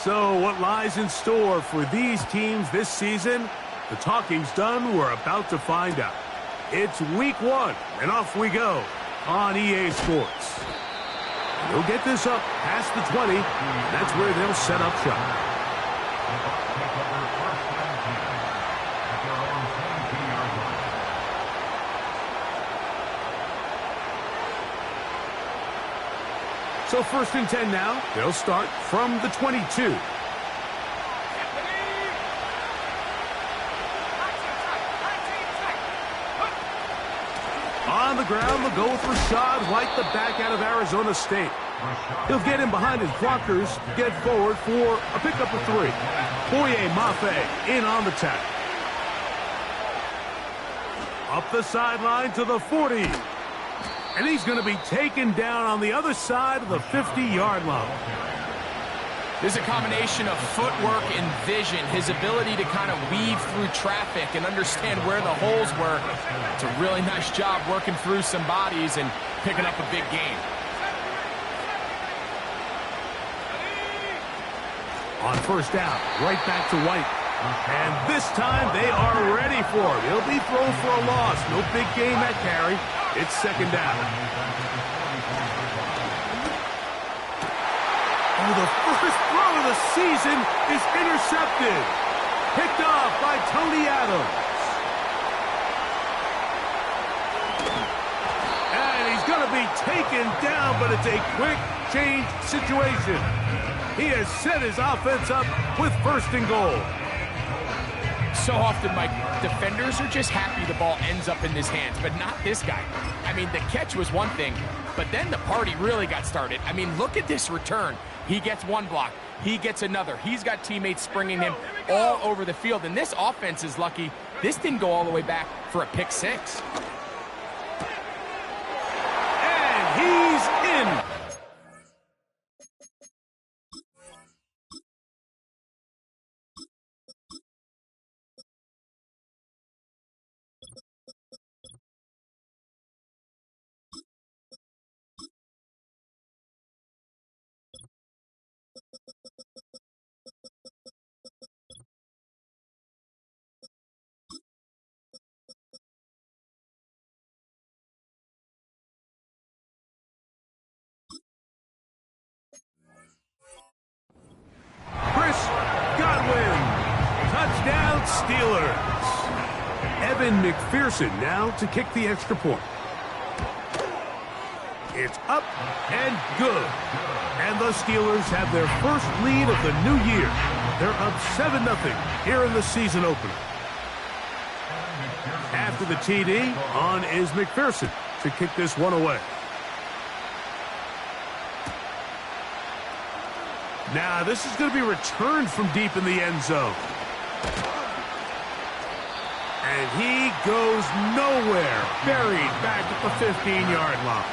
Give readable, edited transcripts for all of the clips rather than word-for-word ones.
So what lies in store for these teams this season? The talking's done. We're about to find out. It's week 1, and off we go on EA Sports. They'll get this up past the 20, and that's where they'll set up shop. So 1st and 10 now. They'll start from the 22. On the ground, they'll go with Rashad White, the back out of Arizona State. He'll get in behind his blockers, get forward for a pickup of 3. Boye Mafe in on the tackle. Up the sideline to the 40. And he's going to be taken down on the other side of the 50-yard line. There's a combination of footwork and vision, his ability to kind of weave through traffic and understand where the holes were. It's a really nice job working through some bodies and picking up a big gain. On 1st down, right back to White. And this time they are ready for him. He'll be thrown for a loss. No big gain that carry. It's 2nd down. Oh, the first throw of the season is intercepted. Picked off by Tony Adams. And he's going to be taken down, but it's a quick change situation. He has set his offense up with 1st and goal. So often, Mike, defenders are just happy the ball ends up in his hands, but not this guy. I mean, the catch was one thing, but then the party really got started. I mean, look at this return. He gets one block. He gets another. He's got teammates springing him all over the field, and this offense is lucky this didn't go all the way back for a pick 6. And he's in. Steelers. Evan McPherson now to kick the extra point. It's up and good. And the Steelers have their first lead of the new year. They're up 7-0 here in the season opener. After the TD, on is McPherson to kick this one away. Now, this is going to be returned from deep in the end zone. And he goes nowhere. Buried back at the 15-yard line.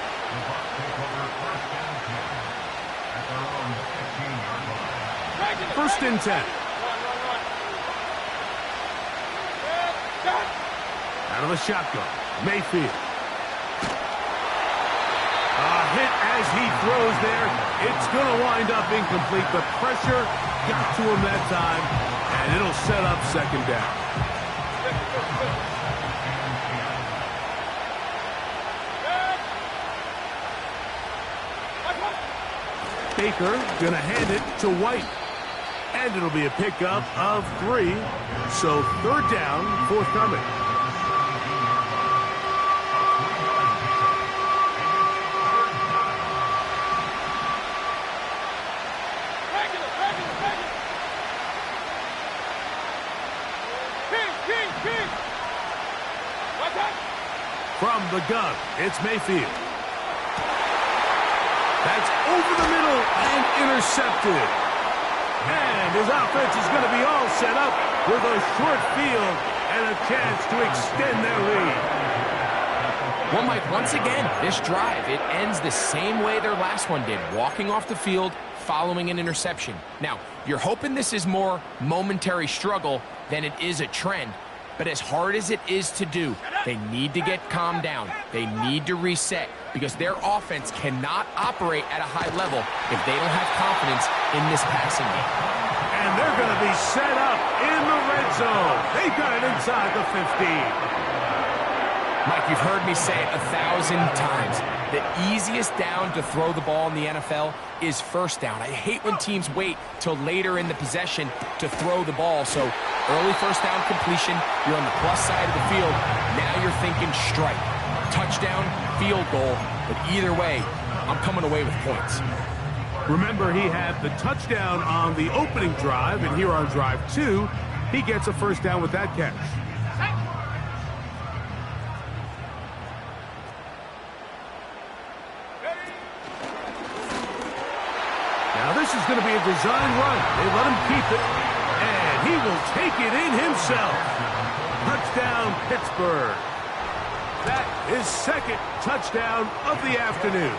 First and 10. Out of the shotgun, Mayfield. A hit as he throws there. It's going to wind up incomplete. The pressure got to him that time, and it'll set up 2nd down. Baker gonna hand it to White. And it'll be a pickup of 3. So 3rd down, forthcoming. From the gun, it's Mayfield. That's over the middle and intercepted. And his offense is going to be all set up with a short field and a chance to extend their lead. Well, Mike, once again, this drive, it ends the same way their last one did, walking off the field, following an interception. Now, you're hoping this is more momentary struggle than it is a trend. But as hard as it is to do, they need to get calmed down. They need to reset because their offense cannot operate at a high level if they don't have confidence in this passing game. And they're going to be set up in the red zone. They've got it inside the 15. Mike, you've heard me say it 1,000 times. The easiest down to throw the ball in the NFL is first down. I hate when teams wait till later in the possession to throw the ball. So early first down completion, you're on the plus side of the field. Now you're thinking strike. Touchdown, field goal. But either way, I'm coming away with points. Remember, he had the touchdown on the opening drive, and here on drive 2, he gets a first down with that catch. Now this is going to be a design run. They let him keep it, and he will take it in himself. Touchdown, Pittsburgh. That is second touchdown of the afternoon.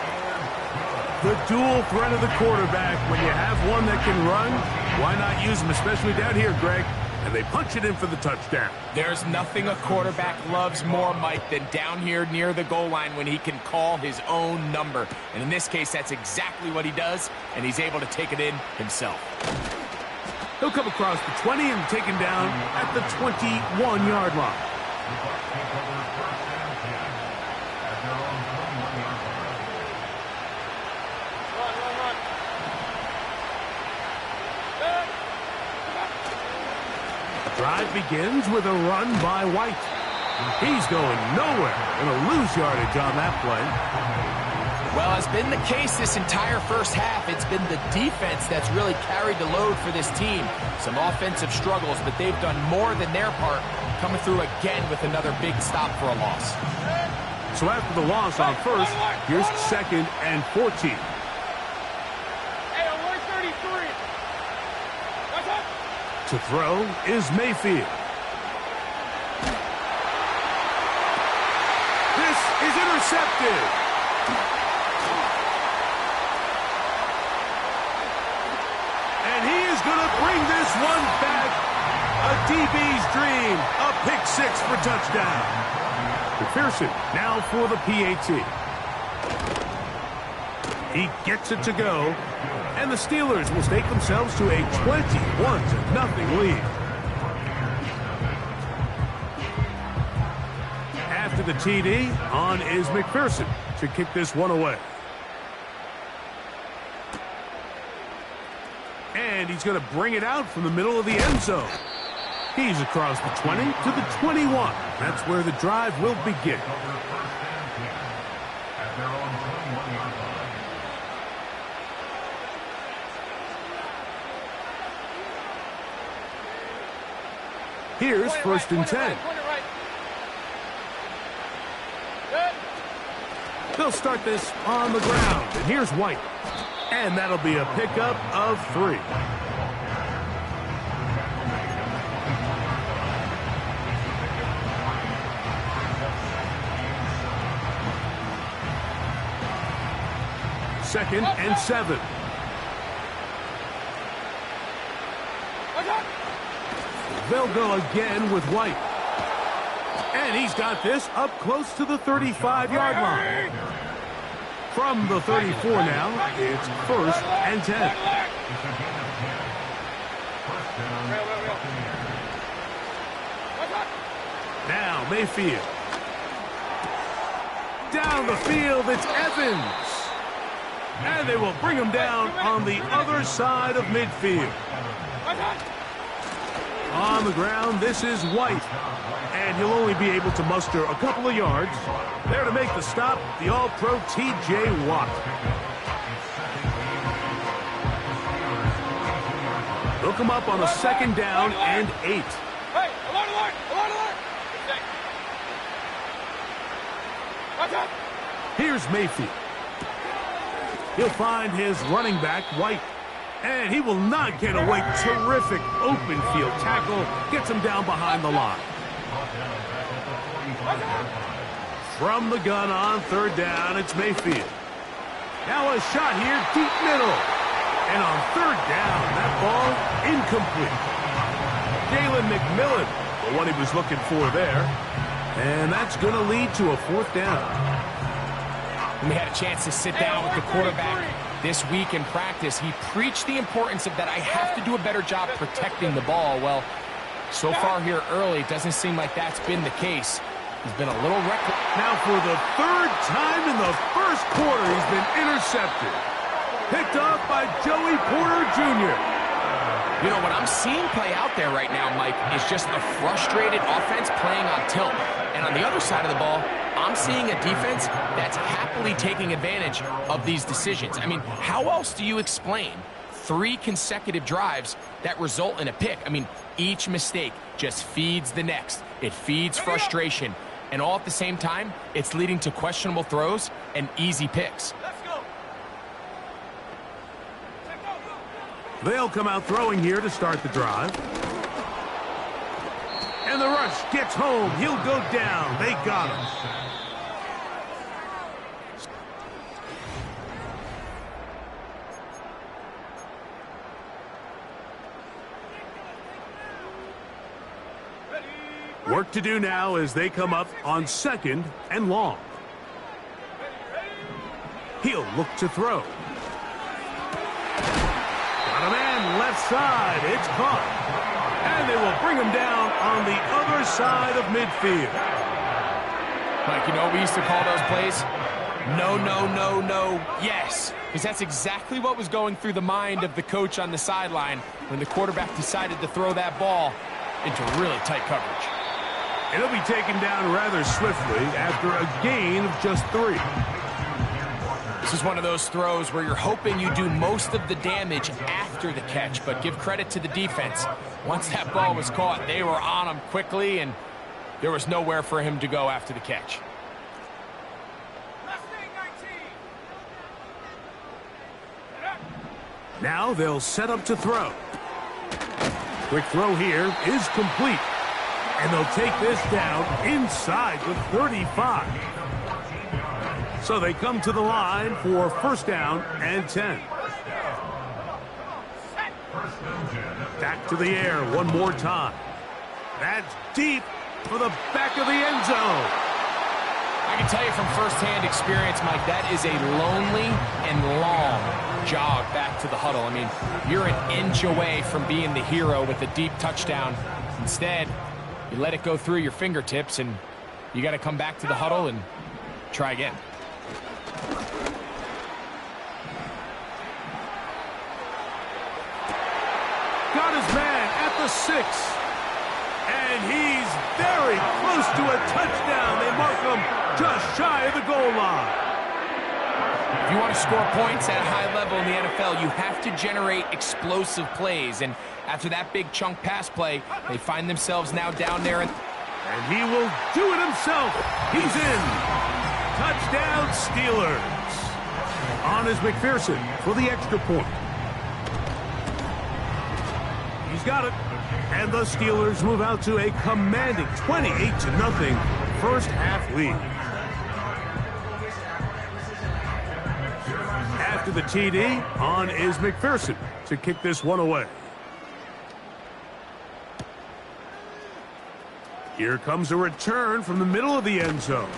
The dual threat of the quarterback. When you have one that can run, why not use him, especially down here, Greg? And they punch it in for the touchdown. There's nothing a quarterback loves more, Mike, than down here near the goal line when he can call his own number. And in this case, that's exactly what he does, and he's able to take it in himself. He'll come across the 20 and take him down at the 21-yard line. Drive begins with a run by White. He's going nowhere. Going to lose yardage on that play. Well, as been the case this entire first half, it's been the defense that's really carried the load for this team. Some offensive struggles, but they've done more than their part, coming through again with another big stop for a loss. So after the loss on first, here's second and 14. To throw is Mayfield. This is intercepted. And he is going to bring this one back. A DB's dream. A pick-6 for touchdown. McPherson now for the PAT. He gets it to go. And the Steelers will stake themselves to a 21-0 lead. After the TD, on is McPherson to kick this one away. And he's going to bring it out from the middle of the end zone. He's across the 20 to the 21. That's where the drive will begin. Here's first and 10. They'll start this on the ground. And here's White. And that'll be a pickup of 3. Second and 7. They'll go again with White. And he's got this up close to the 35-yard line. From the 34 now, it's first and 10. Now Mayfield. Down the field, it's Evans. And they will bring him down on the other side of midfield. On the ground, this is White. And he'll only be able to muster a couple of yards. There to make the stop, the All-Pro T.J. Watt. They'll come up on a second down and 8. Hey, alert! Here's Mayfield. He'll find his running back, White. And he will not get away. Terrific open field tackle. Gets him down behind the line. From the gun on third down, it's Mayfield. Now a shot here, deep middle. And on third down, that ball incomplete. Jalen McMillan what he was looking for there. And that's going to lead to a 4th down. When we had a chance to sit down with the quarterback this week in practice, he preached the importance of that I have to do a better job protecting the ball. Well, so far here early, it doesn't seem like that's been the case. He's been a little reckless. Now for the 3rd time in the first quarter, he's been intercepted. Picked off by Joey Porter Jr. You know, what I'm seeing play out there right now, Mike, is just a frustrated offense playing on tilt. And on the other side of the ball, I'm seeing a defense that's happily taking advantage of these decisions. I mean, how else do you explain 3 consecutive drives that result in a pick? I mean, each mistake just feeds the next. It feeds frustration. And all at the same time, it's leading to questionable throws and easy picks. They'll come out throwing here to start the drive. And the rush gets home. He'll go down. They got him. Work to do now as they come up on 2nd and long. He'll look to throw. Got a man left side. It's caught. And they will bring him down on the other side of midfield. Mike, you know what we used to call those plays? No, no, no, no, yes. Because that's exactly what was going through the mind of the coach on the sideline when the quarterback decided to throw that ball into really tight coverage. It'll be taken down rather swiftly after a gain of just 3. This is one of those throws where you're hoping you do most of the damage after the catch, but give credit to the defense. Once that ball was caught, they were on him quickly, and there was nowhere for him to go after the catch. Now they'll set up to throw. Quick throw here is complete. And they'll take this down inside the 35. So they come to the line for 1st down and 10. Back to the air one more time. That's deep for the back of the end zone. I can tell you from firsthand experience, Mike, that is a lonely and long jog back to the huddle. I mean, you're an inch away from being the hero with a deep touchdown. Instead, you let it go through your fingertips, and you got to come back to the huddle and try again. Got his man at the 6. And he's very close to a touchdown. They mark him just shy of the goal line. If you want to score points at a high level in the NFL, you have to generate explosive plays. And after that big chunk pass play, they find themselves now down there. And he will do it himself. He's in. Touchdown, Steelers. On is McPherson for the extra point. He's got it. And the Steelers move out to a commanding 28-0 first half lead. After the TD, on is McPherson to kick this one away. Here comes a return from the middle of the end zone.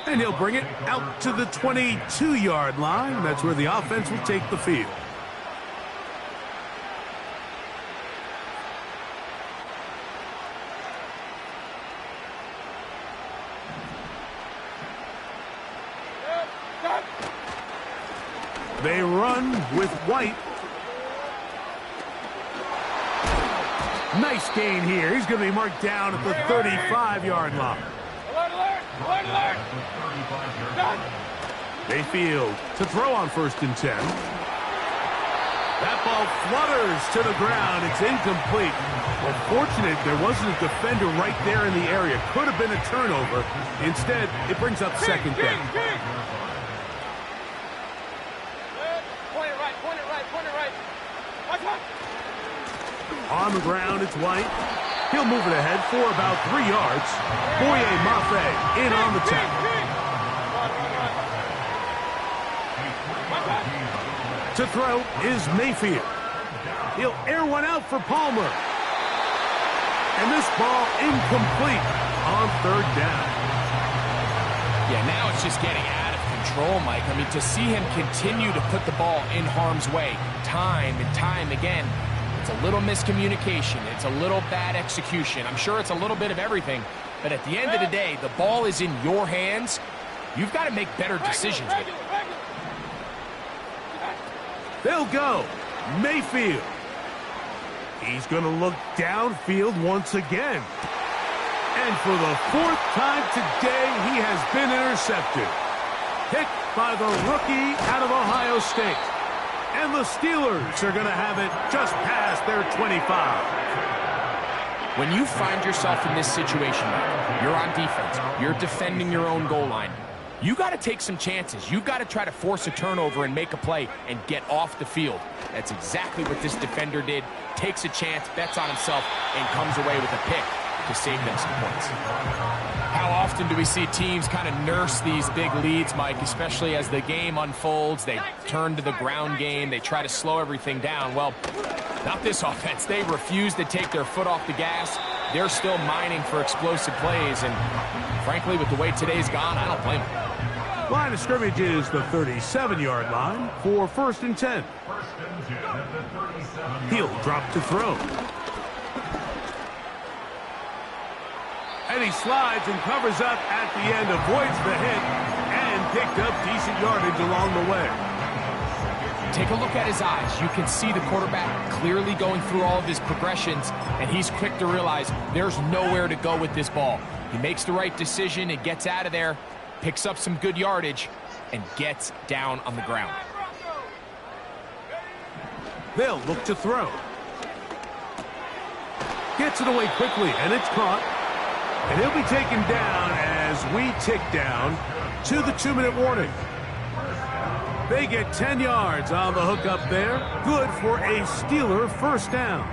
And he'll bring it out to the 22-yard line. That's where the offense will take the field. They run with White. Nice gain here. He's going to be marked down at the 35-yard line. Alert, alert. Mayfield to throw on 1st and 10. That ball flutters to the ground. It's incomplete. Well, fortunate there wasn't a defender right there in the area. Could have been a turnover. Instead, it brings up 2nd down. On the ground, it's White. He'll move it ahead for about 3 yards. Boye Mafe in on the tackle. To throw is Mayfield. He'll air one out for Palmer. And this ball incomplete on third down. Yeah, now it's just getting out of control, Mike. I mean, to see him continue to put the ball in harm's way time and time again, it's a little miscommunication. It's a little bad execution. I'm sure it's a little bit of everything. But at the end of the day, the ball is in your hands. You've got to make better decisions with it. They'll go. Mayfield. He's going to look downfield once again. And for the fourth time today, he has been intercepted. Picked by the rookie out of Ohio State. And the Steelers are going to have it just past their 25. When you find yourself in this situation, you're on defense, you're defending your own goal line, you got to take some chances. You got to try to force a turnover and make a play and get off the field. That's exactly what this defender did. Takes a chance, bets on himself, and comes away with a pick to save them some points. How often do we see teams kind of nurse these big leads, Mike, especially as the game unfolds? They turn to the ground game. They try to slow everything down. Well, not this offense. They refuse to take their foot off the gas. They're still mining for explosive plays, and frankly, with the way today's gone, I don't blame them. Line of scrimmage is the 37-yard line for 1st and 10. He'll drop to throw. And he slides and covers up at the end, avoids the hit, and picked up decent yardage along the way. Take a look at his eyes. You can see the quarterback clearly going through all of his progressions, and he's quick to realize there's nowhere to go with this ball. He makes the right decision and gets out of there, picks up some good yardage, and gets down on the ground. They'll look to throw. Gets it away quickly, and it's caught. And he'll be taken down as we tick down to the 2-minute warning. They get 10 yards on the hook up there. Good for a Steeler first down.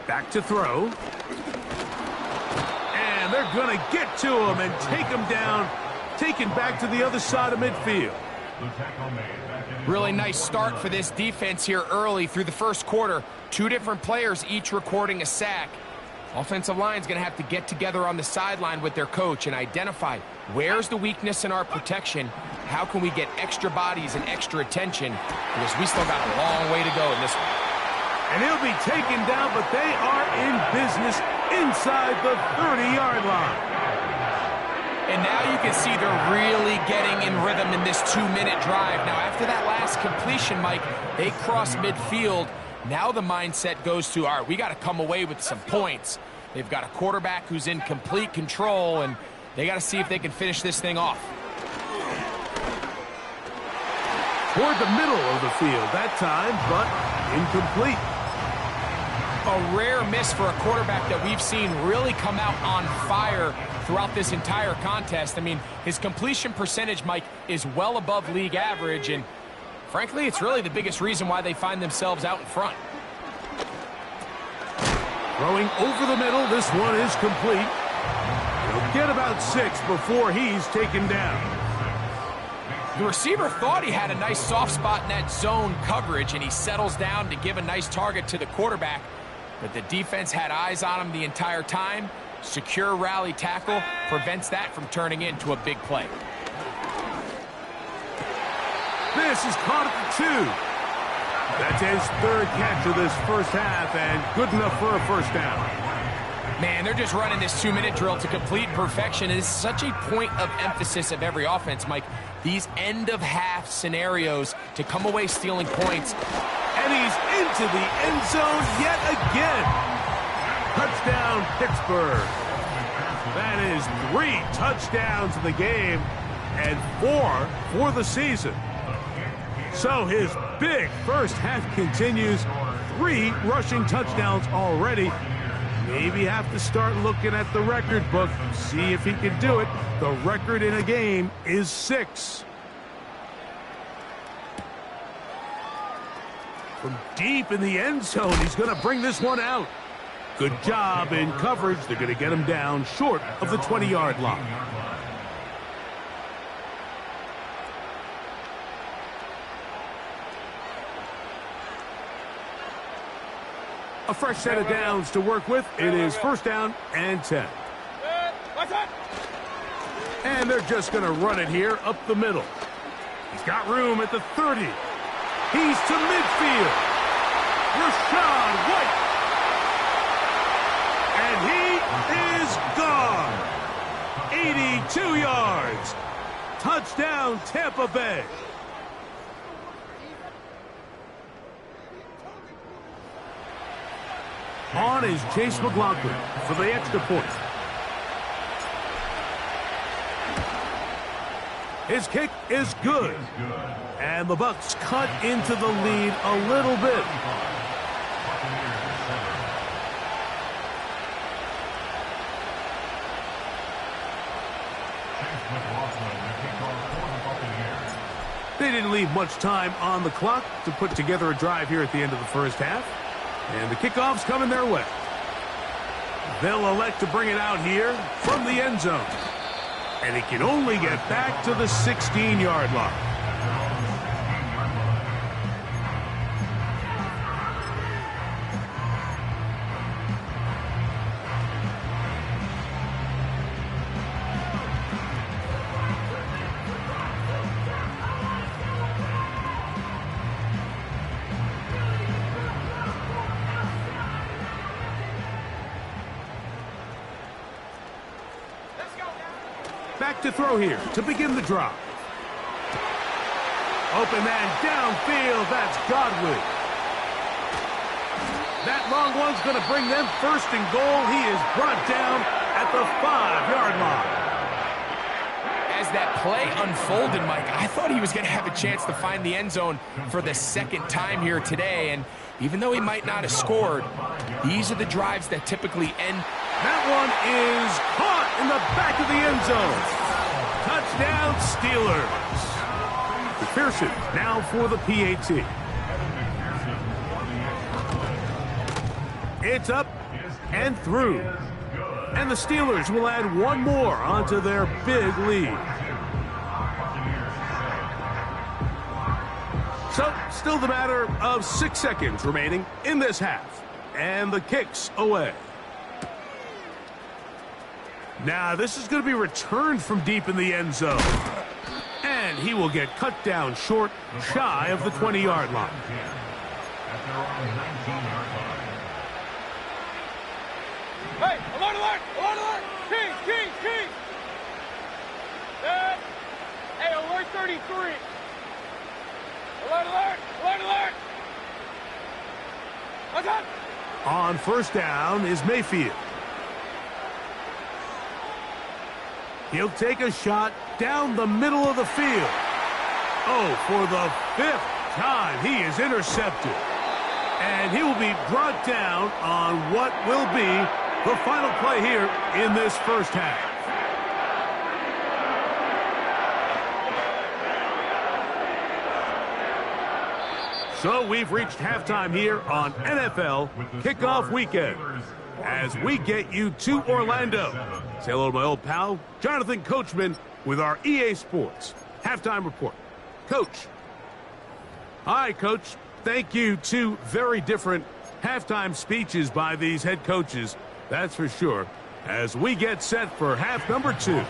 Back to throw. And they're going to get to him and take him down. Taken back to the other side of midfield. Really nice start for this defense here early through the first quarter. 2 different players each recording a sack. Offensive line's going to have to get together on the sideline with their coach and identify where's the weakness in our protection. How can we get extra bodies and extra attention? Because we still got a long way to go in this one. And he'll be taken down, but they are in business inside the 30-yard line. And now you can see they're really getting in rhythm in this 2-minute drive. Now, after that last completion, Mike, they cross midfield. Now the mindset goes to, all right, we got to come away with some points. They've got a quarterback who's in complete control, and they got to see if they can finish this thing off. Toward the middle of the field that time, but incomplete. A rare miss for a quarterback that we've seen really come out on fire throughout this entire contest. I mean, his completion percentage, Mike, is well above league average, and frankly, it's really the biggest reason why they find themselves out in front. Throwing over the middle, this one is complete. He'll get about 6 before he's taken down. The receiver thought he had a nice soft spot in that zone coverage, and he settles down to give a nice target to the quarterback. But the defense had eyes on him the entire time. Secure rally tackle prevents that from turning into a big play. This is caught at the 2. That's his 3rd catch of this first half, and good enough for a first down. Man, they're just running this 2-minute drill to complete perfection. It is such a point of emphasis of every offense, Mike. These end-of-half scenarios to come away stealing points. And he's into the end zone yet again. Touchdown, Pittsburgh. That is 3 touchdowns in the game and 4 for the season. So his big first half continues. 3 rushing touchdowns already. Maybe have to start looking at the record book, see if he can do it. The record in a game is 6. From deep in the end zone, he's going to bring this one out. Good job in coverage. They're going to get him down short of the 20-yard line. A fresh set of downs to work with. It is first down and 10. And they're just going to run it here up the middle. He's got room at the 30. He's to midfield. Rashad White. And he is gone. 82 yards. Touchdown, Tampa Bay. On is Chase McLaughlin for the extra point. His kick is good. And the Bucs cut into the lead a little bit. They didn't leave much time on the clock to put together a drive here at the end of the first half. And the kickoff's coming their way. They'll elect to bring it out here from the end zone. And he can only get back to the 16-yard line. Back to throw here to begin the drive. Open man downfield. That's Godwin. That long one's going to bring them first and goal. He is brought down at the 5-yard line. As that play unfolded, Mike, I thought he was going to have a chance to find the end zone for the second time here today. And even though he might not have scored, these are the drives that typically end. That one is caught in the back of the end zone. Touchdown, Steelers. McPherson now for the PAT. It's up and through. And the Steelers will add one more onto their big lead. So, still the matter of 6 seconds remaining in this half. And the kick's away. Now, this is going to be returned from deep in the end zone. And he will get cut down short, shy of the 20-yard line. Hey, alert, alert, alert, alert! King! Hey, alert 33! Alert, alert, alert, alert! What's up? On first down is Mayfield. He'll take a shot down the middle of the field. Oh, for the 5th time, he is intercepted. And he will be brought down on what will be the final play here in this first half. So we've reached halftime here on NFL Kickoff Weekend as we get you to Orlando. Say hello to my old pal, Jonathan Coachman, with our EA Sports Halftime Report. Coach. Hi, Coach. Thank you. Two very different halftime speeches by these head coaches, that's for sure, as we get set for half number 2.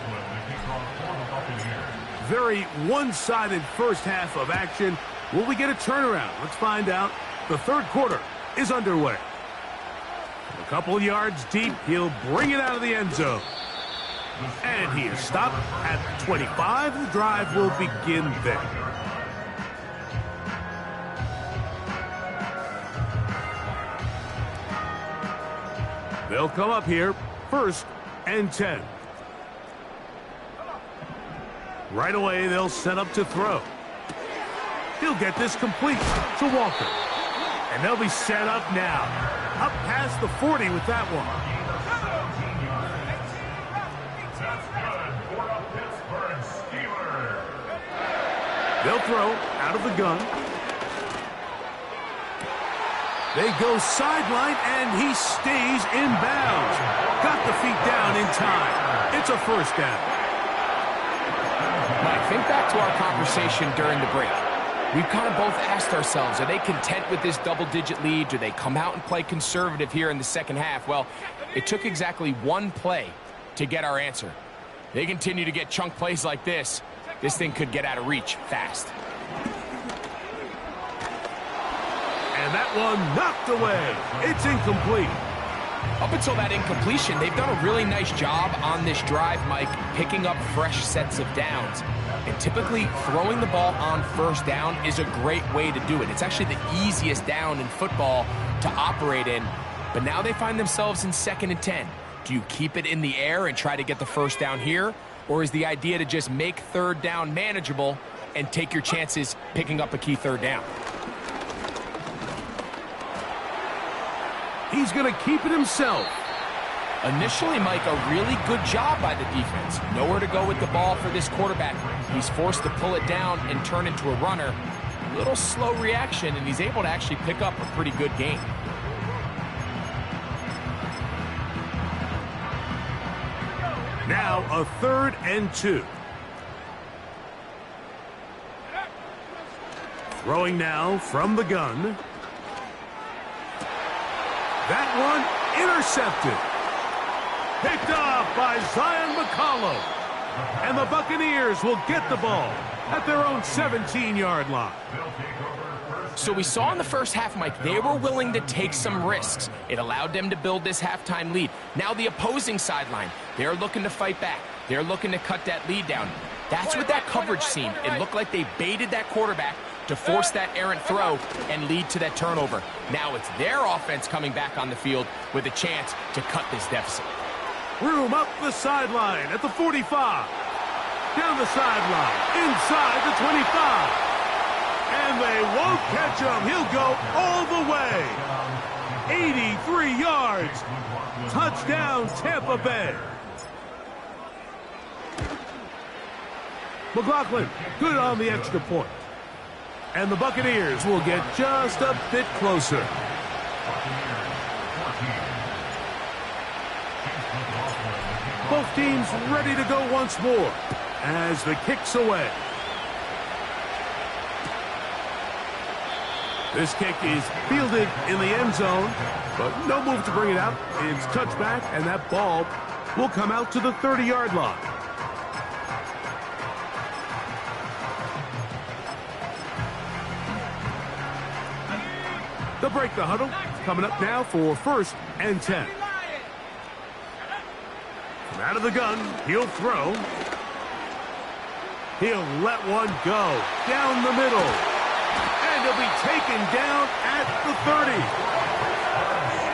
Very one-sided first half of action. Will we get a turnaround? Let's find out. The third quarter is underway. A couple yards deep, he'll bring it out of the end zone. And he is stopped at the 25. The drive will begin there. They'll come up here, 1st and 10. Right away, they'll set up to throw. He'll get this complete to Walker. And they'll be set up now. Up past the 40 with that one. They'll throw out of the gun. They go sideline, and he stays in bounds. Got the feet down in time. It's a first down. Mike, think back to our conversation during the break. We've kind of both asked ourselves, are they content with this double-digit lead? Do they come out and play conservative here in the second half? Well, it took exactly one play to get our answer. They continue to get chunk plays like this. This thing could get out of reach fast. And that one knocked away. It's incomplete. Up until that incompletion, they've done a really nice job on this drive, Mike, picking up fresh sets of downs. And typically, throwing the ball on first down is a great way to do it. It's actually the easiest down in football to operate in. But now they find themselves in 2nd and 10. Do you keep it in the air and try to get the first down here? Or is the idea to just make 3rd down manageable and take your chances picking up a key 3rd down? He's going to keep it himself. Initially, Mike, a really good job by the defense. Nowhere to go with the ball for this quarterback. He's forced to pull it down and turn into a runner. A little slow reaction, and he's able to actually pick up a pretty good gain. Now a 3rd and 2. Throwing now from the gun. That one intercepted. Picked off by Zion McCollum. And the Buccaneers will get the ball at their own 17-yard line. So we saw in the first half, Mike, they were willing to take some risks. It allowed them to build this halftime lead. Now the opposing sideline, they're looking to fight back. They're looking to cut that lead down. That's what that coverage seemed. It looked like they baited that quarterback to force that errant throw and lead to that turnover. Now it's their offense coming back on the field with a chance to cut this deficit. Room up the sideline at the 45. Down the sideline, inside the 25. And they won't catch him. He'll go all the way. 83 yards. Touchdown, Tampa Bay. McLaughlin, good on the extra point. And the Buccaneers will get just a bit closer. Both teams ready to go once more as the kick's away. This kick is fielded in the end zone, but no move to bring it out. It's touched back, and that ball will come out to the 30-yard line. They'll break the huddle. Coming up now for 1st and 10. From out of the gun, he'll throw. He'll let one go down the middle. And he'll be taken down at the 30.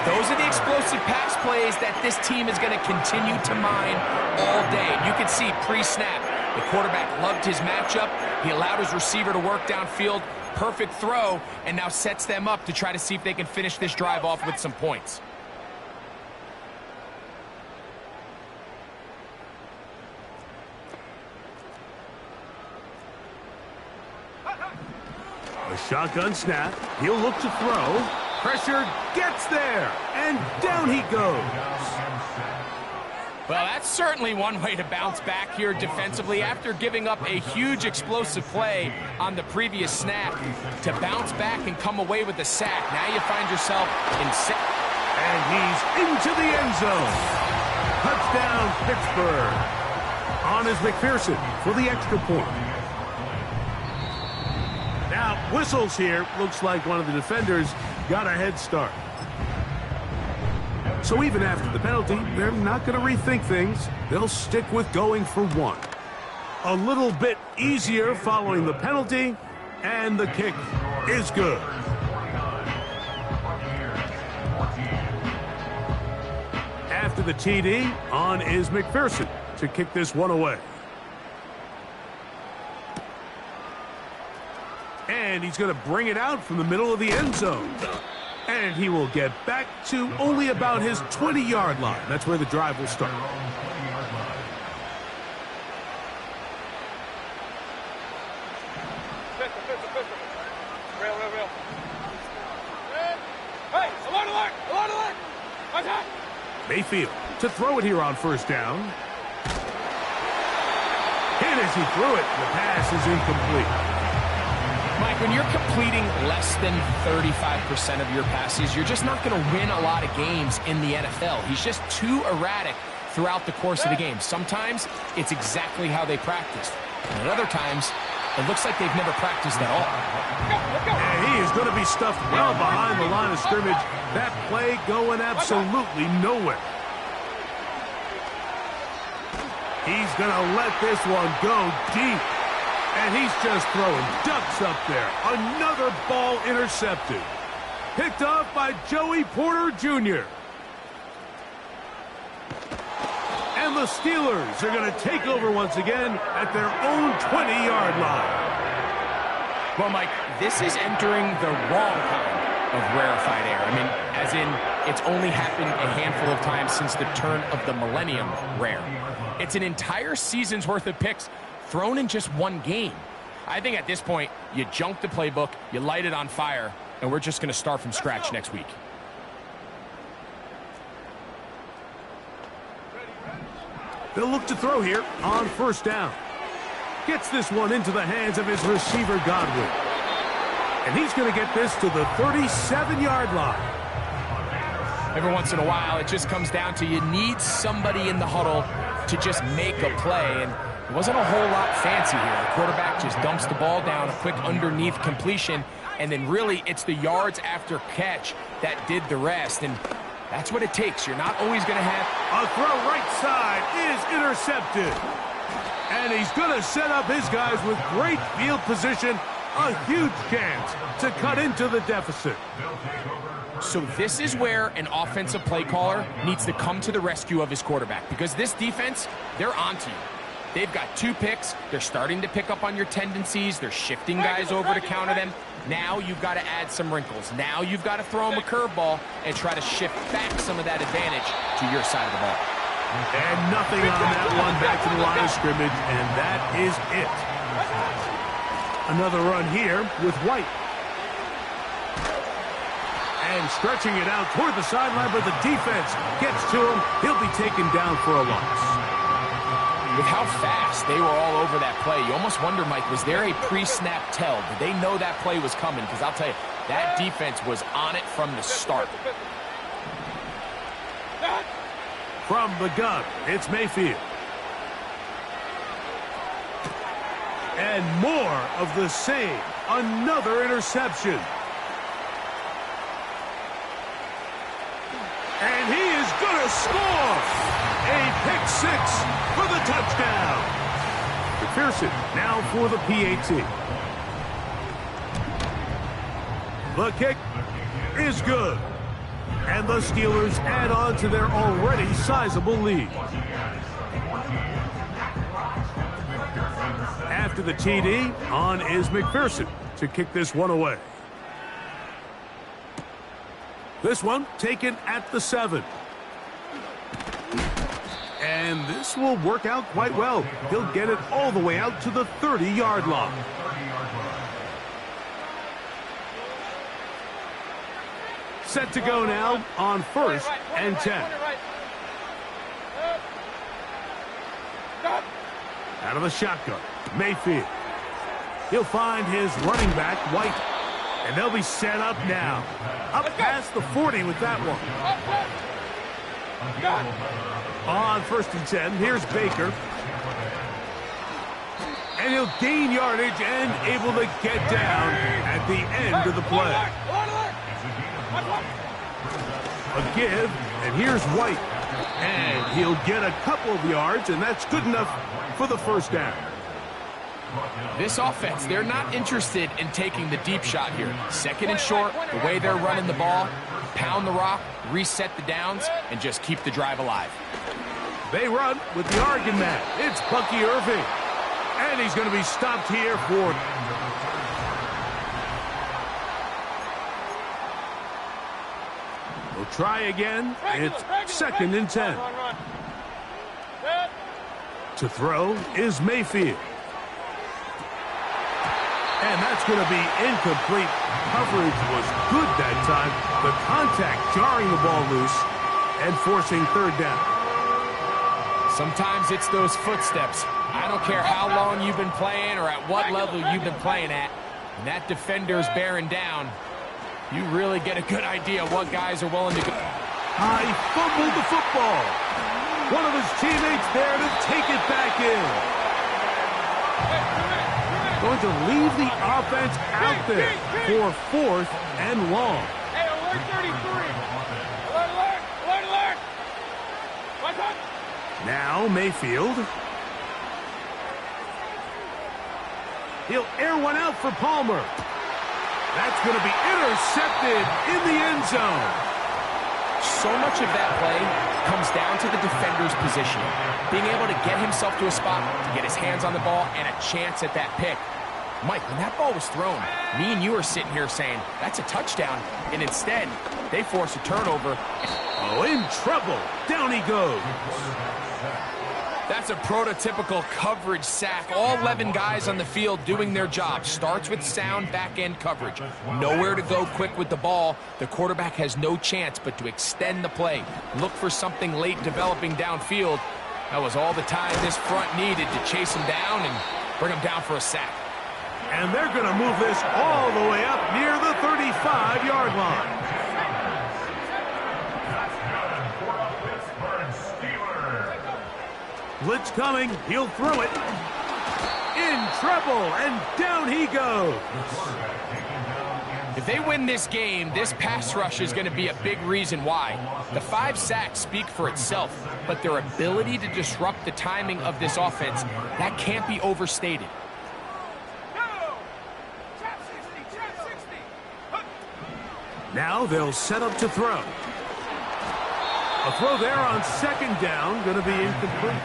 Those are the explosive pass plays that this team is going to continue to mine all day. You can see pre-snap, the quarterback loved his matchup. He allowed his receiver to work downfield. Perfect throw, and now sets them up to try to see if they can finish this drive off with some points. A shotgun snap. He'll look to throw. Pressure gets there, and down he goes. Well, that's certainly one way to bounce back here defensively after giving up a huge explosive play on the previous snap. To bounce back and come away with a sack. Now you find yourself in and he's into the end zone. Touchdown, Pittsburgh. On is McPherson for the extra point. Now, whistles here. Looks like one of the defenders got a head start. So even after the penalty, they're not going to rethink things. They'll stick with going for one. A little bit easier following the penalty, and the kick is good. After the TD, on is McPherson to kick this one away. And he's going to bring it out from the middle of the end zone. And he will get back to only about his 20-yard line. That's where the drive will start. Real. Hey, alert! Attack! Mayfield to throw it here on 1st down. And as he threw it, the pass is incomplete. Mike, when you're completing less than 35% of your passes, you're just not going to win a lot of games in the NFL. He's just too erratic throughout the course of the game. Sometimes it's exactly how they practiced. And at other times, it looks like they've never practiced at all. And he is going to be stuffed well behind the line of scrimmage. That play going absolutely nowhere. He's going to let this one go deep. And he's just throwing ducks up there. Another ball intercepted. Picked off by Joey Porter Jr. And the Steelers are going to take over once again at their own 20-yard line. Well, Mike, this is entering the wrong kind of rarefied air. I mean, as in, it's only happened a handful of times since the turn of the millennium rare. It's an entire season's worth of picks thrown in just one game. I think at this point, you junk the playbook, you light it on fire, and we're just going to start from scratch next week. They'll look to throw here on first down. Gets this one into the hands of his receiver, Godwin. And he's going to get this to the 37-yard line. Every once in a while, it just comes down to you need somebody in the huddle to just make a play. And it wasn't a whole lot fancy here. The quarterback just dumps the ball down, a quick underneath completion, and then really it's the yards after catch that did the rest. And that's what it takes. You're not always going to have... A throw right side is intercepted. And he's going to set up his guys with great field position. A huge chance to cut into the deficit. So this is where an offensive play caller needs to come to the rescue of his quarterback, because this defense, they're onto you. They've got 2 picks. They're starting to pick up on your tendencies. They're shifting guys over to counter them. Now you've got to add some wrinkles. Now you've got to throw them a curveball and try to shift back some of that advantage to your side of the ball. And nothing on that one back to the line of scrimmage, and that is it. Another run here with White. And stretching it out toward the sideline, but the defense gets to him. He'll be taken down for a loss. With how fast they were all over that play, you almost wonder, Mike, was there a pre-snap tell? Did they know that play was coming? Because I'll tell you, that defense was on it from the start. From the gun, it's Mayfield. And more of the same. Another interception. And he is going to score. A pick 6 for the touchdown. McPherson now for the PAT. The kick is good. And the Steelers add on to their already sizable lead. After the TD, on is McPherson to kick this one away. This one taken at the 7. And this will work out quite well. He'll get it all the way out to the 30-yard line. Set to go now on first and 10. Out of the shotgun, Mayfield. He'll find his running back, White. And they'll be set up now. Up past the 40 with that one. On first and 10, here's Baker. And he'll gain yardage and able to get down at the end of the play. A give, and here's White. And he'll get a couple of yards, and that's good enough for the first down. This offense, they're not interested in taking the deep shot here. Second and short, the way they're running the ball, pound the rock, reset the downs, and just keep the drive alive. They run with the Oregon man. It's Bucky Irving. And he's going to be stopped here for... We'll try again. It's second and 10. To throw is Mayfield. And that's going to be incomplete. Coverage was good that time. The contact jarring the ball loose and forcing third down. Sometimes it's those footsteps. I don't care how long you've been playing or at what level you've been playing at. And that defender's bearing down. You really get a good idea what guys are willing to go. He fumbled the football. One of his teammates there to take it back in. Going to leave the offense out there for 4th and long. Hey, alert 33. Alert, alert, alert, alert. What's up? Now Mayfield. He'll air one out for Palmer. That's going to be intercepted in the end zone. So much of that play comes down to the defender's position. Being able to get himself to a spot, to get his hands on the ball, and a chance at that pick. Mike, when that ball was thrown, me and you are sitting here saying, that's a touchdown. And instead, they force a turnover. Oh, in trouble. Down he goes. That's a prototypical coverage sack. All 11 guys on the field doing their job. Starts with sound back-end coverage. Nowhere to go quick with the ball. The quarterback has no chance but to extend the play. Look for something late developing downfield. That was all the time this front needed to chase him down and bring him down for a sack. And they're going to move this all the way up near the 35-yard line. Blitz coming. He'll throw it. In trouble, and down he goes. If they win this game, this pass rush is going to be a big reason why. The 5 sacks speak for itself, but their ability to disrupt the timing of this offense, that can't be overstated. Now they'll set up to throw. A throw there on 2nd down, going to be incomplete.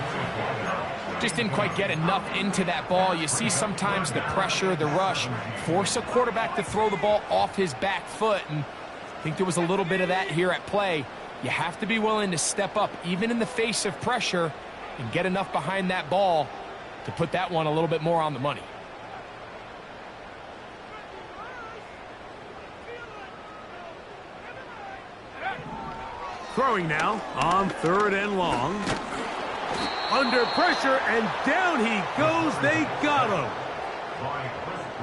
Just didn't quite get enough into that ball. You see sometimes the pressure, the rush, force a quarterback to throw the ball off his back foot, and I think there was a little bit of that here at play. You have to be willing to step up, even in the face of pressure, and get enough behind that ball to put that one a little bit more on the money. Throwing now on 3rd and long. Under pressure, and down he goes. They got him.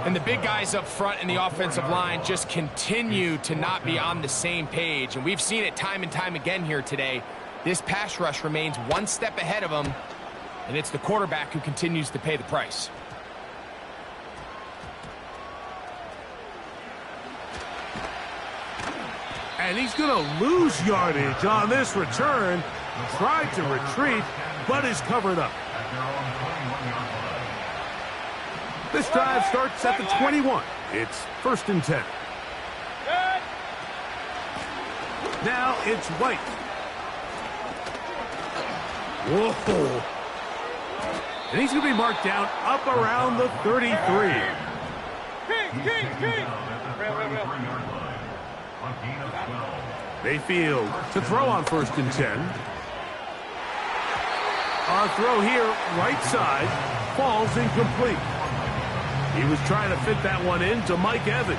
And the big guys up front in the offensive line just continue to not be on the same page. And we've seen it time and time again here today. This pass rush remains one step ahead of them, and it's the quarterback who continues to pay the price. And he's going to lose yardage on this return. Tried to retreat, but is covered up. This drive starts at the 21. It's 1st and 10. Now it's White. Whoa. And he's going to be marked down up around the 33. King. Mayfield to throw on 1st and 10. A throw here, right side, falls incomplete. He was trying to fit that one in to Mike Evans.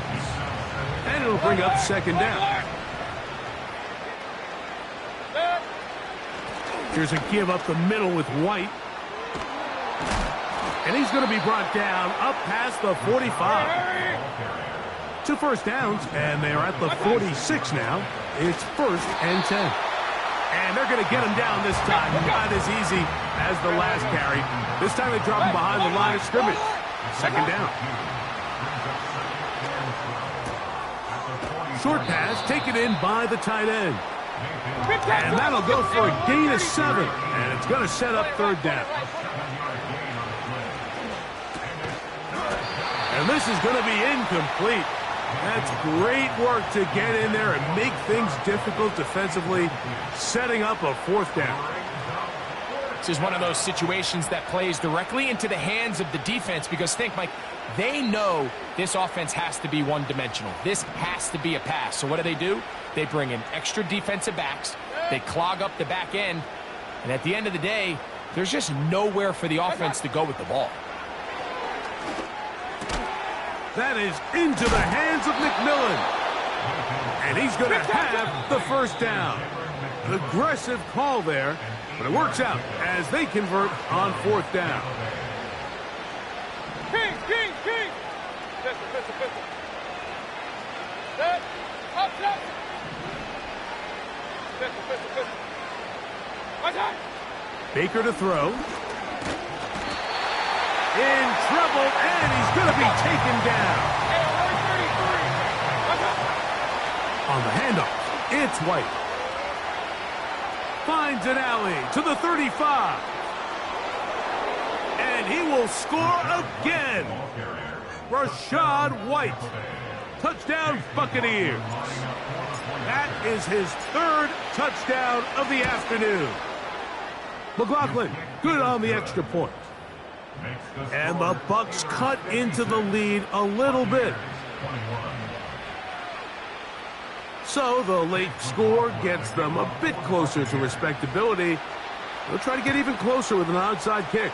And it'll bring up 2nd down. Here's a give up the middle with White. And he's going to be brought down up past the 45. 2 first downs, and they're at the 46 now. It's 1st and 10. And they're going to get him down this time. Not as easy as the last carry. This time they drop him behind the line of scrimmage. 2nd down. Short pass taken in by the tight end. And that'll go for a gain of 7. And it's going to set up 3rd down. And this is going to be incomplete. That's great work to get in there and make things difficult defensively, setting up a 4th down. This is one of those situations that plays directly into the hands of the defense because think, Mike, they know this offense has to be one-dimensional. This has to be a pass. So what do? They bring in extra defensive backs. They clog up the back end. And at the end of the day, there's just nowhere for the offense to go with the ball. That is into the hands of McMillan. And he's going to have the 1st down. An aggressive call there, but it works out as they convert on 4th down. King. pistol. Set. Up, set. Pistol, pistol, pistol. My time. Baker to throw. In trouble, and he's going to be taken down. Hey, 133. My time. On the handoff, it's White. Finds an alley to the 35. And he will score again. Rashad White. Touchdown, Buccaneers. That is his third touchdown of the afternoon. McLaughlin, good on the extra point. And the Bucs cut into the lead a little bit. So the late score gets them a bit closer to respectability. They'll try to get even closer with an onside kick.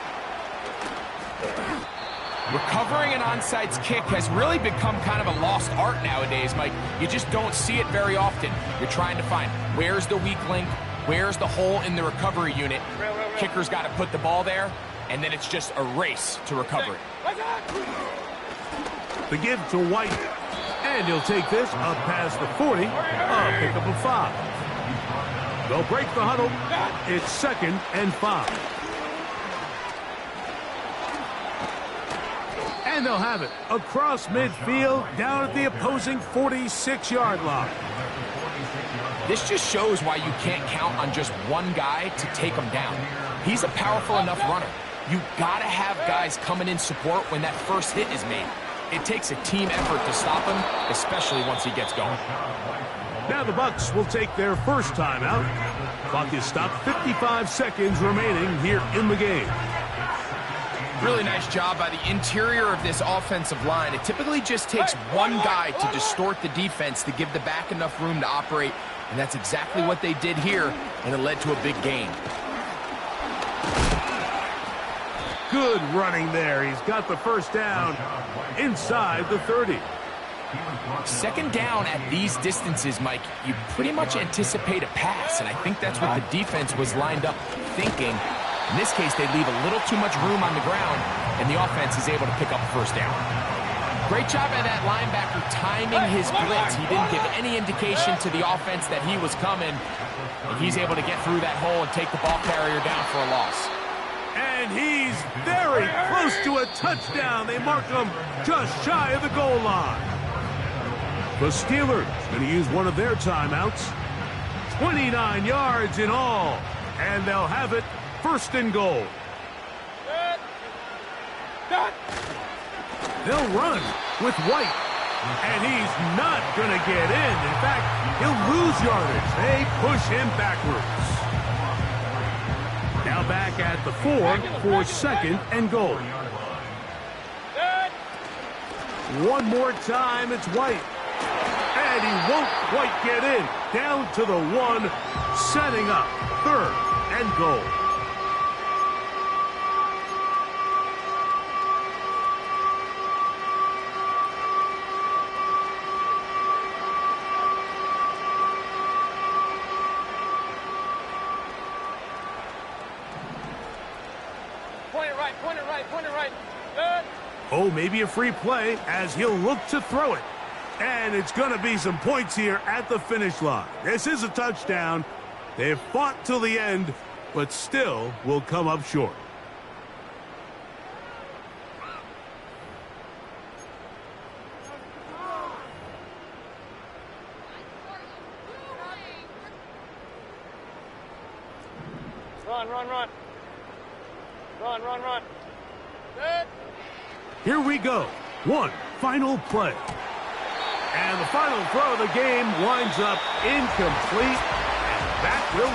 Recovering an onside kick has really become kind of a lost art nowadays, Mike. You just don't see it very often. You're trying to find where's the weak link, where's the hole in the recovery unit. Kicker's got to put the ball there, and then it's just a race to recover it. The give to White. And he'll take this up past the 40, a pickup of 5. They'll break the huddle. It's 2nd and 5. And they'll have it across midfield down at the opposing 46-yard line. This just shows why you can't count on just one guy to take him down. He's a powerful enough runner. You gotta have guys coming in support when that first hit is made. It takes a team effort to stop him, especially once he gets going. Now the Bucs will take their first timeout. Clock is stopped, 55 seconds remaining here in the game. Really nice job by the interior of this offensive line. It typically just takes one guy to distort the defense to give the back enough room to operate, and that's exactly what they did here, and it led to a big gain. Good running there. He's got the first down inside the 30. Second down at these distances, Mike, you pretty much anticipate a pass, and I think that's what the defense was lined up thinking. In this case, they leave a little too much room on the ground, and the offense is able to pick up a first down. Great job by that linebacker timing his blitz. He didn't give any indication to the offense that he was coming, and he's able to get through that hole and take the ball carrier down for a loss. And he's very close to a touchdown. They mark him just shy of the goal line. The Steelers going to use one of their timeouts. 29 yards in all. And they'll have it 1st and goal. They'll run with White. And he's not going to get in. In fact, he'll lose yardage. They push him backwards. Now back at the 4 for 2nd and goal. One more time, it's White. And he won't quite get in. Down to the 1, setting up 3rd and goal. Point it right. Oh, maybe a free play as he'll look to throw it. And it's going to be some points here at the finish line. This is a touchdown. They've fought till the end, but still will come up short. Run. Here we go. One final play. And the final throw of the game winds up incomplete. And that will